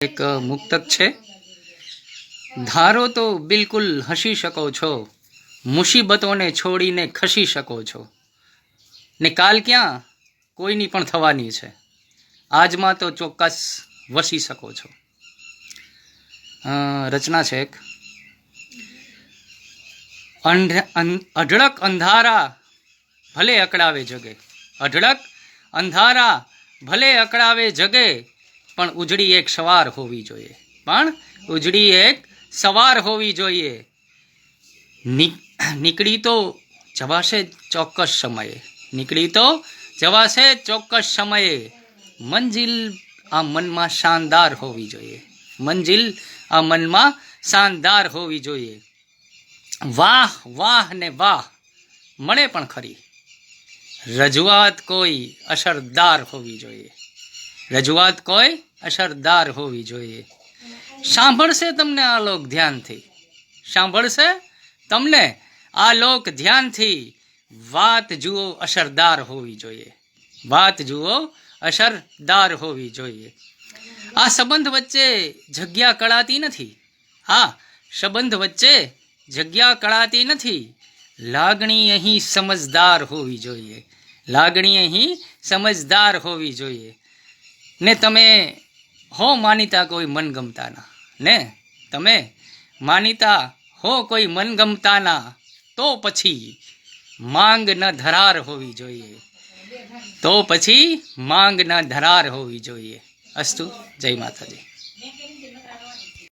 એક મુક્તક છે। ધારો તો બિલકુલ હસી શકો છો, મુસીબતોને છોડીને ખસી શકો છો, ને કાલ ક્યાં કોઈની પણ થવાની છે, આજમાં તો ચોક્કસ વસી શકો છો। રચના છે એક। અઢળક અંધારા ભલે અકળાવે જગે, અઢળક અંધારા ભલે અકળાવે જગે, પણ ઉજળી એક સવાર હોવી જોઈએ, પણ ઉજળી એક સવાર હોવી જોઈએ। નીકળી તો જવાશે ચોક્કસ સમયે, નીકળી તો જવાશે ચોક્કસ સમયે, મંજિલ આ મનમાં શાનદાર હોવી જોઈએ, મંજિલ આ મનમાં શાનદાર હોવી જોઈએ। વાહ વાહ ને વાહ મળે પણ ખરી, રજૂઆત કોઈ અસરદાર હોવી જોઈએ, રજૂઆત કોઈ અસરદાર હોવી જોઈએ। સાંભળશે તમને આ લોક ધ્યાનથી, સાંભળશે તમને આ લોક ધ્યાનથી, વાત જુઓ અસરદાર હોવી જોઈએ, વાત જુઓ અસરદાર હોવી જોઈએ। આ સંબંધ વચ્ચે જગ્યા કળાતી નથી, આ સંબંધ વચ્ચે જગ્યા કળાતી નથી, લાગણી અહીં સમજદાર હોવી જોઈએ, લાગણી અહીં સમજદાર હોવી જોઈએ। ને તમે હો માનીતા કોઈ મનગમતાના, ને તમે માનીતા હો કોઈ મનગમતાના, તો પછી માંગ ન ધરાર હોવી જોઈએ, તો પછી માંગ ન ધરાર હોવી જોઈએ। અસ્તુ, જય માતાજી।